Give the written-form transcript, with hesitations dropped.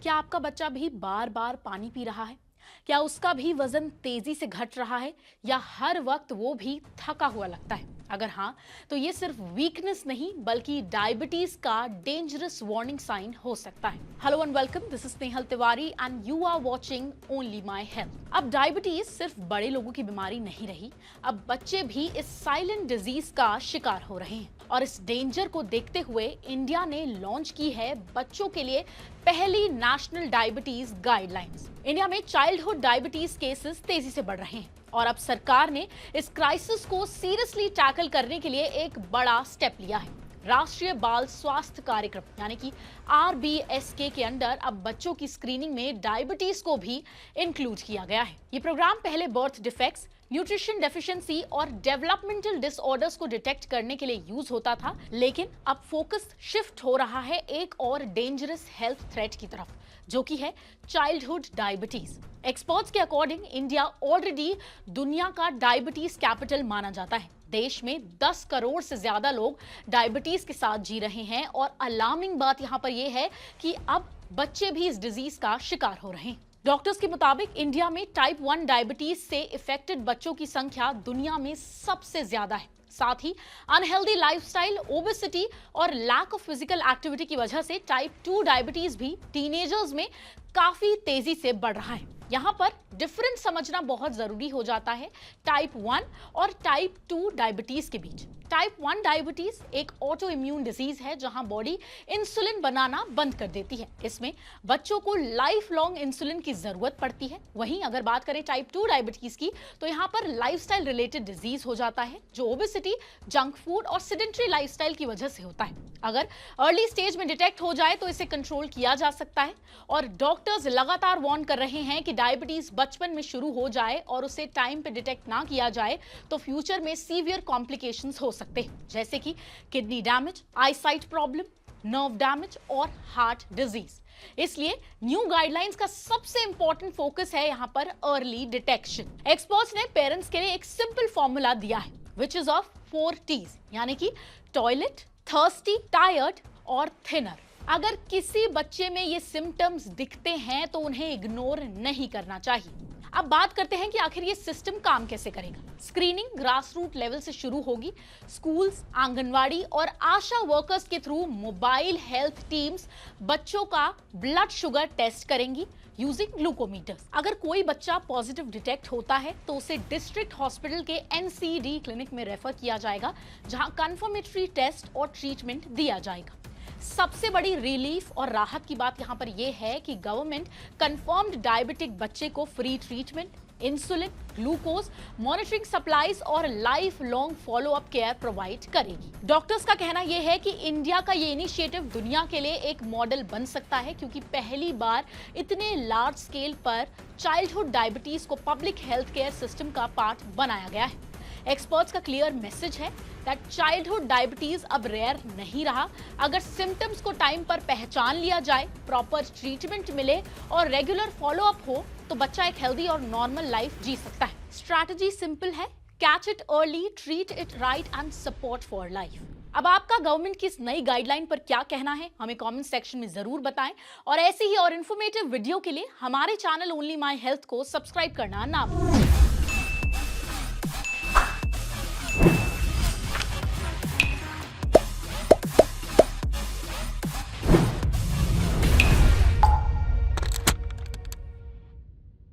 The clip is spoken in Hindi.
क्या आपका बच्चा भी बार बार पानी पी रहा है? क्या उसका भी वजन तेजी से घट रहा है या हर वक्त वो भी थका हुआ लगता है? अगर हाँ, तो ये सिर्फ वीकनेस नहीं बल्कि डायबिटीज का डेंजरस वार्निंग साइन हो सकता है। Hello and welcome, this is Snehal Tiwari and you are watching only my health. अब डायबिटीज सिर्फ बड़े लोगों की बीमारी नहीं रही, अब बच्चे भी इस साइलेंट डिजीज का शिकार हो रहे हैं। और इस डेंजर को देखते हुए इंडिया ने लॉन्च की है बच्चों के लिए पहली नेशनल डायबिटीज गाइडलाइंस। इंडिया में चाइल्डहुड डायबिटीज केसेस तेजी से बढ़ रहे हैं और अब सरकार ने इस क्राइसिस को सीरियसली टैकल करने के लिए एक बड़ा स्टेप लिया है। राष्ट्रीय बाल स्वास्थ्य कार्यक्रम यानी कि RBSK के अंडर अब बच्चों की स्क्रीनिंग में डायबिटीज को भी इंक्लूड किया गया है। ये प्रोग्राम पहले बर्थ डिफेक्ट्स, न्यूट्रिशन डेफिशिएंसी और डेवलपमेंटल डिसऑर्डर्स को डिटेक्ट करने के लिए यूज होता था, लेकिन अब फोकस शिफ्ट हो रहा है एक और डेंजरस हेल्थ थ्रेट की तरफ, जो कि है चाइल्डहुड डायबिटीज। एक्सपर्ट्स के अकॉर्डिंग इंडिया ऑलरेडी दुनिया का डायबिटीज कैपिटल माना जाता है। देश में 10 करोड़ से ज्यादा लोग डायबिटीज के साथ जी रहे हैं और अलार्मिंग बात यहां पर यह है कि अब बच्चे भी इस डिजीज का शिकार हो रहे हैं। डॉक्टर्स के मुताबिक इंडिया में टाइप 1 डायबिटीज से इफेक्टेड बच्चों की संख्या दुनिया में सबसे ज्यादा है। साथ ही अनहेल्दी लाइफस्टाइल, ओबेसिटी और लैक ऑफ फिजिकल एक्टिविटी की वजह से टाइप 2 डायबिटीज भी टीनेजर्स में काफी तेजी से बढ़ रहा है। यहाँ पर डिफरेंस समझना बहुत जरूरी हो जाता है टाइप 1 और टाइप 2 डायबिटीज के बीच। टाइप 1 डायबिटीज एक ऑटो इम्यून डिजीज है जहां बॉडी इंसुलिन बनाना बंद कर देती है। इसमें बच्चों को लाइफ लॉन्ग इंसुलिन की जरूरत पड़ती है। वहीं अगर बात करें टाइप 2 डायबिटीज की, तो यहाँ पर लाइफस्टाइल रिलेटेड डिजीज हो जाता है जो ओबेसिटी, जंक फूड और सिडेंट्री लाइफस्टाइल की वजह से होता है। अगर अर्ली स्टेज में डिटेक्ट हो जाए तो इसे कंट्रोल किया जा सकता है और डॉक्टर्स लगातार वार्न कर रहे हैं कि डायबिटीज बचपन में शुरू हो जाए और उसे टाइम पे डिटेक्ट ना किया जाए तो फ्यूचर में सीवियर कॉम्प्लिकेशंस हो सकते हैं, जैसे कि kidney damage, eyesight problem, nerve damage और हार्ट डिजीज। इसलिए न्यू गाइडलाइंस का सबसे इंपॉर्टेंट फोकस है यहाँ पर अर्ली डिटेक्शन। एक्सपर्ट्स ने पेरेंट्स के लिए एक सिंपल फॉर्मूला दिया है विच इज ऑफ 4 T's, यानी कि टॉयलेट, थर्स्टी, टायर्ड और थिनर। अगर किसी बच्चे में ये सिम्टम्स दिखते हैं तो उन्हें इग्नोर नहीं करना चाहिए। अब बात करते हैं कि आखिर ये सिस्टम काम कैसे करेगा। स्क्रीनिंग ग्रास रूट लेवल से शुरू होगी। स्कूल्स, आंगनवाड़ी और आशा वर्कर्स के थ्रू मोबाइल हेल्थ टीम्स बच्चों का ब्लड शुगर टेस्ट करेंगी यूजिंग ग्लूकोमीटर्स। अगर कोई बच्चा पॉजिटिव डिटेक्ट होता है तो उसे डिस्ट्रिक्ट हॉस्पिटल के NCD क्लिनिक में रेफर किया जाएगा, जहां कंफर्मेटरी टेस्ट और ट्रीटमेंट दिया जाएगा। सबसे बड़ी रिलीफ और राहत की बात यहां पर यह है कि गवर्नमेंट कंफर्म्ड डायबिटिक बच्चे को free treatment, insulin, glucose, monitoring supplies और life long follow up care provide करेगी। डॉक्टर्स का कहना यह है कि इंडिया का ये इनिशिएटिव दुनिया के लिए एक मॉडल बन सकता है, क्योंकि पहली बार इतने लार्ज स्केल पर चाइल्डहुड डायबिटीज को पब्लिक हेल्थ केयर सिस्टम का पार्ट बनाया गया है। एक्सपर्ट्स का क्लियर मैसेज है दैट चाइल्डहुड डायबिटीज अब रेयर नहीं रहा। अगर सिम्टम्स को टाइम पर पहचान लिया जाए, प्रॉपर ट्रीटमेंट मिले और रेगुलर फॉलो अप हो तो बच्चा एक हेल्दी और नॉर्मल लाइफ जी सकता है। स्ट्रैटेजी सिंपल है, catch it early, treat it right and support for life. अब आपका गवर्नमेंट की इस नई गाइडलाइन पर क्या कहना है, हमें कमेंट सेक्शन में जरूर बताएं और ऐसे ही और इन्फॉर्मेटिव वीडियो के लिए हमारे चैनल ओनली माय हेल्थ को सब्सक्राइब करना ना भूलें।